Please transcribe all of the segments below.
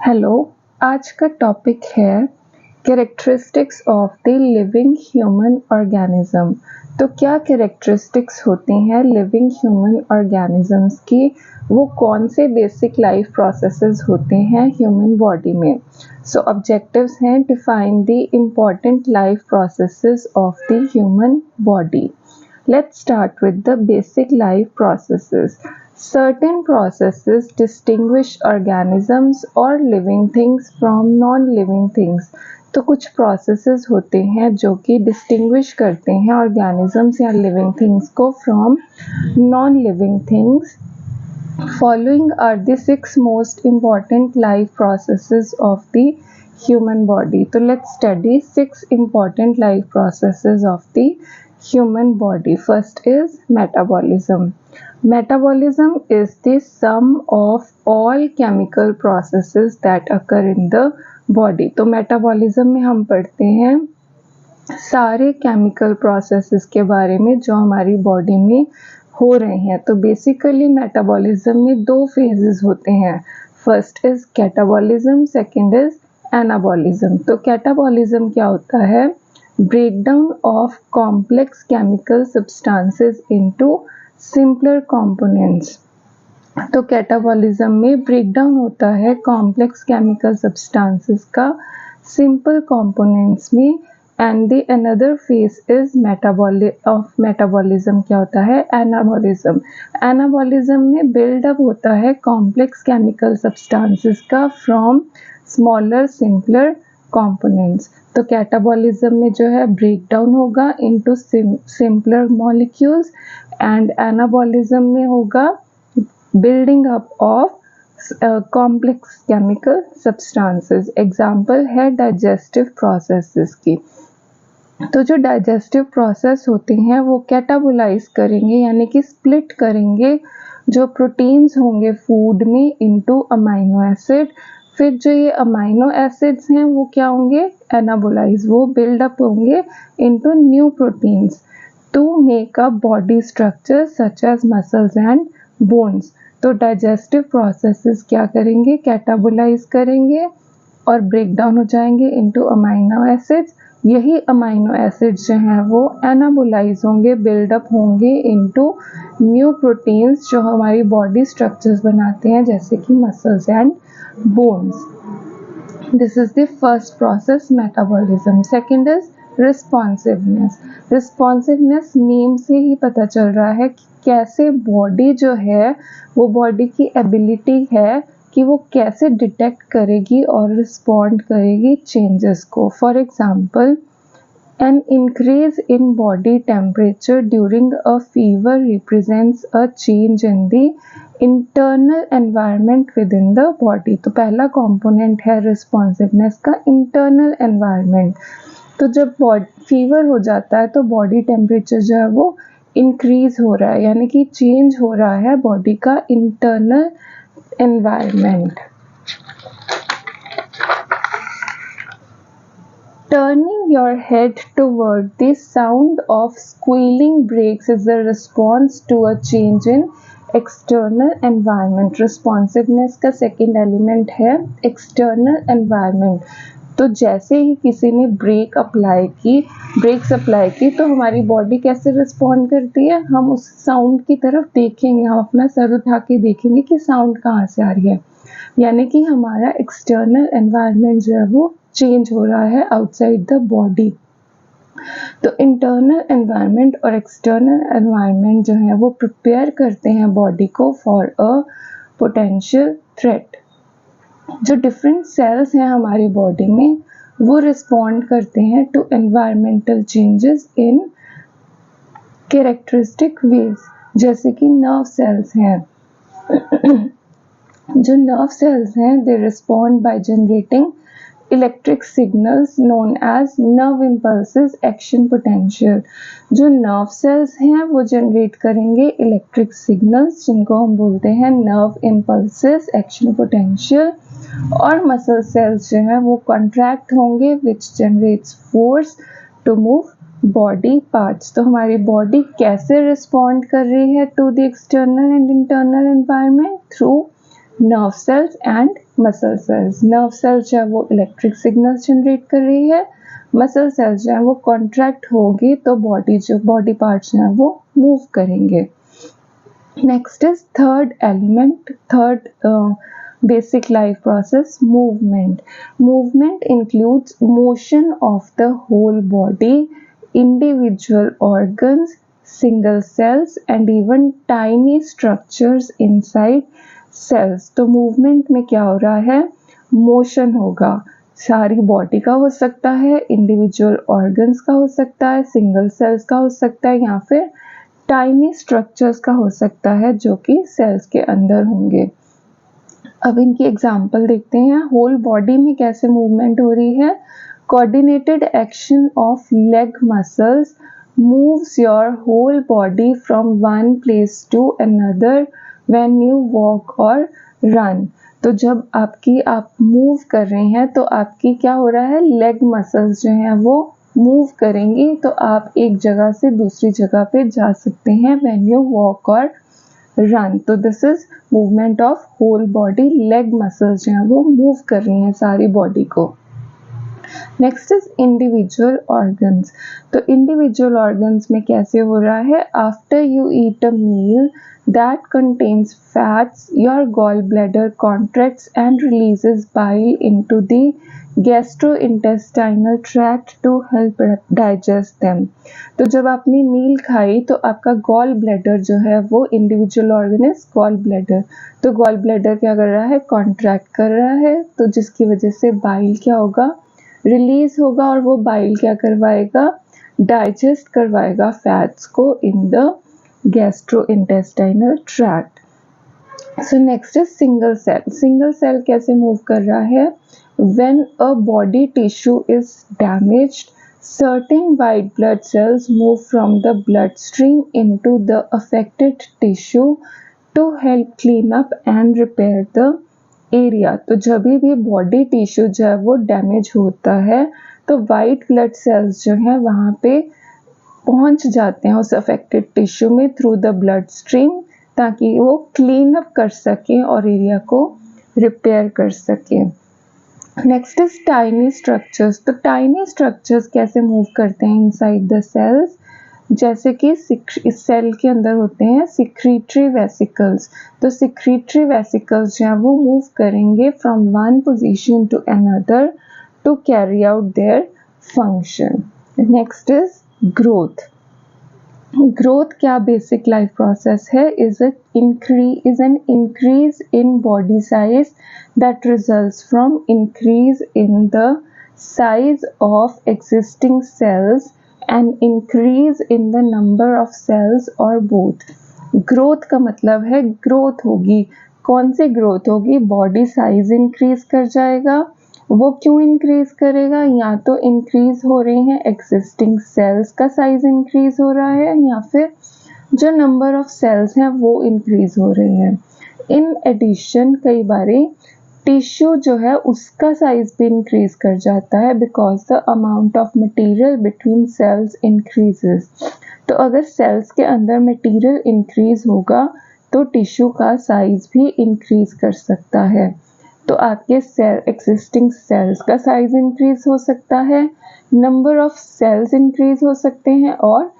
Hello. आज का topic है characteristics of the living human organism. तो क्या कैरेक्टरिस्टिक्स होती हैं लिविंग ह्यूमन ऑर्गेनिजम्स की, वो कौन से बेसिक लाइफ प्रोसेसेस होते हैं ह्यूमन बॉडी में। सो ऑब्जेक्टिव्स हैं define the important life processes of the human body. Let's start with the basic life processes. Certain processes distinguish organisms or living things from non-living things. तो कुछ processes होते हैं जो कि distinguish करते हैं organisms या living things को from non-living things. Following are the 6 most important life processes of the human body. So let's study 6 important life processes of the human body. First is metabolism. Metabolism is the sum of all chemical processes that occur in the body. तो metabolism में हम पढ़ते हैं सारे chemical processes के बारे में जो हमारी बॉडी में हो रहे हैं। तो बेसिकली मेटाबॉलिज्म में 2 फेजेस होते हैं। First is catabolism, second is anabolism. तो कैटाबॉलिज्म क्या होता है? Breakdown of complex chemical substances into simpler components. तो कैटाबॉलिज्म में ब्रेकडाउन होता है कॉम्प्लेक्स केमिकल सब्सटेंसेस का सिंपल कंपोनेंट्स में। And the another phase is metabolism क्या होता है? एनाबॉलिज्म। एनाबॉलिज्म में बिल्डअप होता है कॉम्प्लेक्स केमिकल सब्सटेंसेस का फ्रॉम स्मॉलर सिंपलर कंपोनेंट्स। तो कैटाबॉलिज्म में जो है ब्रेकडाउन होगा into simpler molecules and anabolism में होगा building up of complex chemical substances. Example है डाइजेस्टिव प्रोसेसेस की। तो जो डाइजेस्टिव प्रोसेस होते हैं वो कैटाबोलाइज करेंगे यानी कि स्प्लिट करेंगे जो प्रोटीन्स होंगे फूड में इनटू अमाइनो एसिड। फिर जो ये अमाइनो एसिड्स हैं वो क्या होंगे? एनाबोलाइज, वो बिल्डअप होंगे into new proteins to make up body structure such as muscles and bones. तो डाइजेस्टिव प्रोसेसेस क्या करेंगे? कैटाबोलाइज करेंगे और ब्रेकडाउन हो जाएंगे इनटू अमाइनो एसिड्स। यही अमाइनो एसिड्स जो हैं वो एनाबोलाइज होंगे, बिल्डअप होंगे इनटू न्यू प्रोटीन्स जो हमारी बॉडी स्ट्रक्चर्स बनाते हैं जैसे कि muscles and bones. This is the first process metabolism. Second is responsiveness. Responsiveness name से ही पता चल रहा है कि कैसे बॉडी जो है वो बॉडी की एबिलिटी है कि वो कैसे डिटेक्ट करेगी और रिस्पॉन्ड करेगी चेंजेस को। For example, an increase in body temperature during a fever represents a change in the internal environment with in the body. तो पहला कंपोनेंट है रिस्पॉन्सिवनेस का इंटरनल एनवायरनमेंट। तो जब फीवर हो जाता है तो बॉडी टेम्परेचर जो है वो इंक्रीज हो रहा है यानी कि चेंज हो रहा है बॉडी का internal environment. Turning your head toward the sound of squealing brakes is a response to a change in external environment. Responsiveness का second element है external environment. तो जैसे ही किसी ने ब्रेक्स अप्लाई की तो हमारी बॉडी कैसे रिस्पॉन्ड करती है? हम उस साउंड की तरफ देखेंगे, हम अपना सर उठा के देखेंगे कि साउंड कहाँ से आ रही है, यानी कि हमारा एक्सटर्नल एनवायरनमेंट जो है वो चेंज हो रहा है आउटसाइड द बॉडी। तो इंटरनल एनवायरनमेंट और एक्सटर्नल एनवायरनमेंट जो है वो प्रिपेयर करते हैं बॉडी को फॉर अ पोटेंशियल थ्रेट। जो डिफरेंट सेल्स हैं हमारी बॉडी में वो रिस्पॉन्ड करते हैं to environmental changes in characteristic ways. जैसे कि नर्व सेल्स हैं जो नर्व सेल्स हैं they respond by generating electric signals known as nerve impulses action potential. जो नर्व सेल्स हैं वो जनरेट करेंगे इलेक्ट्रिक सिग्नल्स जिनको हम बोलते हैं नर्व इम्पल्सेस एक्शन पोटेंशियल। और मसल सेल्स जो हैं वो कॉन्ट्रैक्ट होंगे which generates force to move body parts. तो हमारी बॉडी कैसे रिस्पॉन्ड कर रही है to the external and internal environment? Through nerve cells and muscle cells. Nerve cells जो है वो इलेक्ट्रिक सिग्नल्स जनरेट कर रही है, मसल सेल्स जो है वो कॉन्ट्रैक्ट होगी तो बॉडी पार्ट्स जो है वो मूव करेंगे। Next is third element, third basic life process, movement. Movement includes motion of the whole body, individual organs, single cells and even tiny structures inside cells. तो movement में क्या हो रहा है, motion होगा, सारी बॉडी का हो सकता है, इंडिविजुअल ऑर्गन्स का हो सकता है, सिंगल सेल्स का हो सकता है या फिर टाइनी स्ट्रक्चर्स का हो सकता है जो कि सेल्स के अंदर होंगे। अब इनकी एग्जाम्पल देखते हैं। होल बॉडी में कैसे मूवमेंट हो रही है, coordinated action of leg muscles moves your whole body from one place to another when you walk और रन। तो जब आप मूव कर रहे हैं तो आपकी क्या हो रहा है, लेग मसल्स जो हैं वो मूव करेंगी तो आप एक जगह से दूसरी जगह पे जा सकते हैं व्हेन यू वॉक और रन। तो this is movement of whole body, leg muscles जो हैं वो मूव कर रही हैं सारी बॉडी को। Next is individual organs. तो इंडिविजुअल ऑर्गन्स में कैसे हो रहा है, after you eat a meal that contains fats, your gallbladder contracts and releases bile into the gastrointestinal tract to help digest them. तो जब आपने मील खाई तो आपका गॉल ब्लैडर जो है वो individual organ is gall bladder. तो गॉल ब्लैडर क्या कर रहा है, कॉन्ट्रैक्ट कर रहा है, तो जिसकी वजह से बाइल क्या होगा, रिलीज होगा और वो बाइल क्या करवाएगा, डाइजेस्ट करवाएगा फैट्स को in the gastrointestinal tract. So next is single cell. Single cell कैसे मूव कर रहा है, when a body tissue is damaged, certain white blood cells move from the bloodstream into the affected tissue to help clean up and repair the area. तो जब भी body tissue जो है वो डैमेज होता है तो वाइट ब्लड सेल्स जो है वहाँ पे पहुंच जाते हैं उस अफेक्टेड टिश्यू में थ्रू द ब्लड स्ट्रीम, ताकि वो क्लीन अप कर सकें और एरिया को रिपेयर कर सकें। Next is tiny structures. तो टाइनी स्ट्रक्चर्स कैसे मूव करते हैं इनसाइड द सेल्स, जैसे कि इस सेल के अंदर होते हैं सिक्रीटरी वेसिकल्स। तो सिक्रीटरी वेसिकल्स जो है वो मूव करेंगे from one position to another to carry out their function. Next is growth. Growth क्या बेसिक लाइफ प्रोसेस है, is an increase in body size that results from increase in the size of existing cells and increase in the number of cells or both. Growth का मतलब है growth होगी, कौन सी growth होगी, body size increase कर जाएगा। वो क्यों इंक्रीज करेगा, या तो इंक्रीज हो रहे हैं एग्जिस्टिंग सेल्स का साइज इंक्रीज हो रहा है या फिर जो नंबर ऑफ सेल्स हैं वो इंक्रीज हो रहे हैं। इन एडिशन कई बारी टिश्यू जो है उसका साइज भी इंक्रीज कर जाता है because the amount of material between cells increases. तो अगर सेल्स के अंदर मटेरियल इंक्रीज होगा तो टिश्यू का साइज भी इंक्रीज कर सकता है। तो आपके सेल एग्जिस्टिंग सेल्स का साइज इंक्रीज हो सकता है, नंबर ऑफ सेल्स इंक्रीज हो सकते हैं और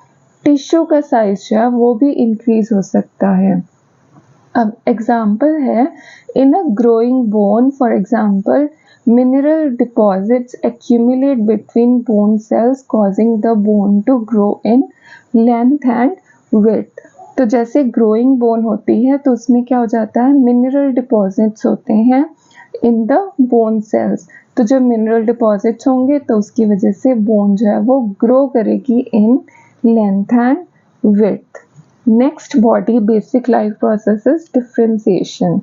टिश्यू का साइज जो है वो भी इंक्रीज हो सकता है। अब एग्जाम्पल है, in a growing bone for example mineral deposits accumulate between bone cells causing the bone to grow in length and width. तो जैसे ग्रोइंग बोन होती है तो उसमें क्या हो जाता है, मिनरल डिपॉजिट्स होते हैं इन द बोन सेल्स। तो जब मिनरल डिपॉजिट्स होंगे तो उसकी वजह से बोन जो है वो ग्रो करेगी in length and width. Next body basic life process is differentiation.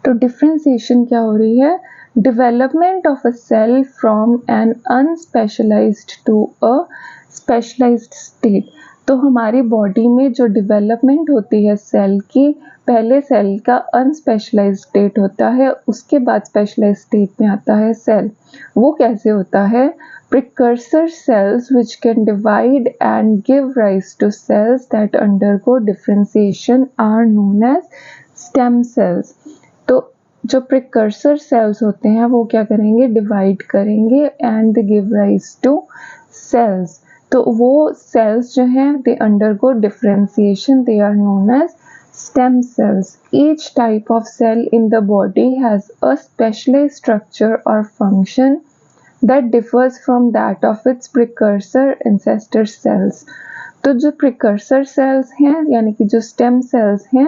तो डिफरेंशिएशन क्या हो रही है, development of a cell from an unspecialised to a specialised state. तो हमारी बॉडी में जो डेवलपमेंट होती है सेल की, पहले सेल का अनस्पेशलाइज्ड स्टेट होता है, उसके बाद स्पेशलाइज्ड स्टेट में आता है सेल। वो कैसे होता है, precursor cells which can divide and give rise to cells that undergo differentiation are known as stem cells. तो जो प्रिकर्सर सेल्स होते हैं वो क्या करेंगे, डिवाइड करेंगे and they give rise to cells. तो वो सेल्स जो हैं they undergo differentiation, they are known as stem cells. Each type of cell in the body has a specialized structure or function that differs from that of its precursor ancestor cells. तो जो precursor cells हैं यानी कि जो stem cells हैं,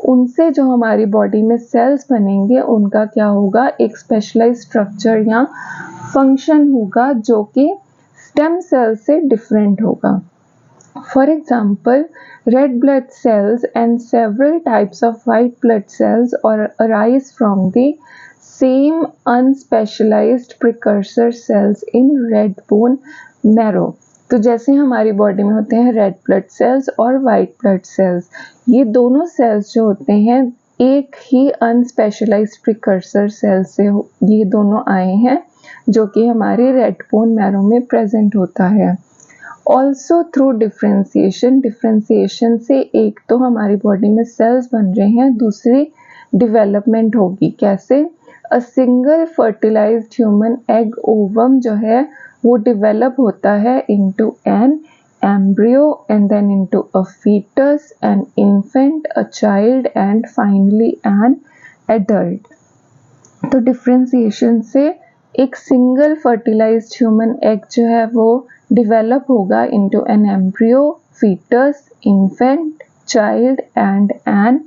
उनसे जो हमारी बॉडी में सेल्स बनेंगे उनका क्या होगा, एक स्पेशलाइज्ड स्ट्रक्चर या फंक्शन होगा जो कि स्टेम सेल से डिफरेंट होगा। For example, red blood cells and several types of white blood cells arise from the same unspecialized precursor cells in red bone marrow. तो जैसे हमारी बॉडी में होते हैं रेड ब्लड सेल्स और वाइट ब्लड सेल्स, ये दोनों सेल्स जो होते हैं एक ही अनस्पेशलाइज्ड प्रिकर्सर सेल से ये दोनों आए हैं जो कि हमारे रेड बोन मैरो में प्रेजेंट होता है। ऑल्सो थ्रू डिफ्रेंसिएशन, डिफ्रेंसिएशन से एक तो हमारी बॉडी में सेल्स बन रहे हैं, दूसरी डेवलपमेंट होगी। कैसे? A single fertilised human egg ovum जो है वो डेवलप होता है into an embryo and then into a foetus, an infant, a child and finally an adult. तो डिफ्रेंसिएशन से एक सिंगल फर्टिलाइज्ड ह्यूमन एग जो है वो develop होगा into an embryo, fetus, infant, child and an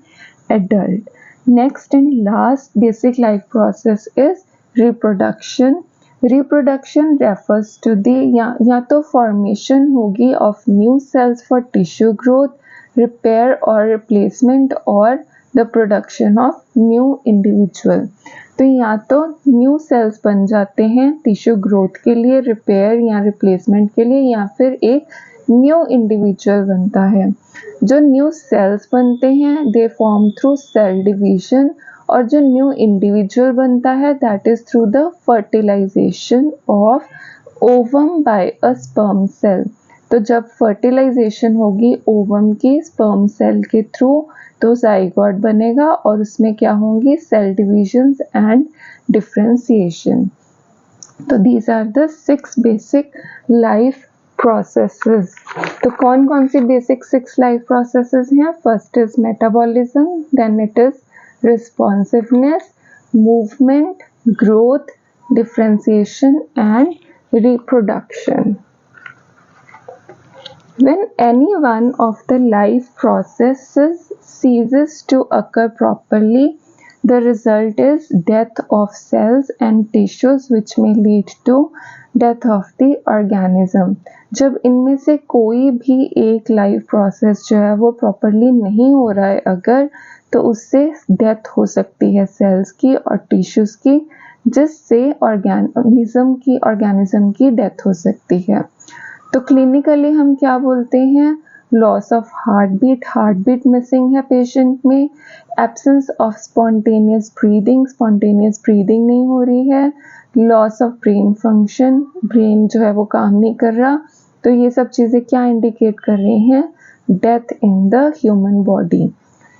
adult. Next and last basic life process is reproduction. Reproduction refers to the या तो formation होगी of new cells for tissue growth, repair or replacement, or the production of new individual. तो या तो new sales बन जाते हैं tissue growth के लिए, रिपेयर या रिप्लेसमेंट के लिए, या फिर एक न्यू इंडिविजुअल बनता है। जो न्यू सेल्स बनते हैं they form through cell division, और जो न्यू इंडिविजुअल बनता है that is through the fertilisation of ovum by a sperm cell. तो जब फर्टिलाइजेशन होगी ओवम की स्पर्म सेल के थ्रू तो जाइगोट बनेगा और उसमें क्या होंगी, सेल डिविजन्स एंड डिफरेंशिएशन। तो these are the 6 basic life processes. तो कौन कौन सी बेसिक 6 लाइफ प्रोसेसेस हैं? First is metabolism, then it is responsiveness, movement, growth, differentiation and reproduction. When any one of the life processes ceases to occur properly, the result is death of cells and tissues which may lead to death of the organism. जब इनमें से कोई भी एक life process जो है वो properly नहीं हो रहा है अगर, तो उससे डेथ हो सकती है सेल्स की और टिश्यूज की, जिससे ऑर्गेनिज्म की डेथ हो सकती है। तो क्लिनिकली हम क्या बोलते हैं? Loss of heart beat missing है पेशेंट में, एब्सेंस ऑफ स्पॉन्टेनियस ब्रीदिंग नहीं हो रही है, loss of brain function, brain जो है वो काम नहीं कर रहा। तो ये सब चीज़ें क्या इंडिकेट कर रही हैं? Death in the human body.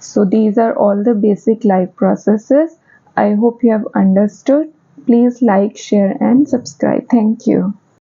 So these are all the basic life processes. I hope you have understood. Please like, share and subscribe. Thank you.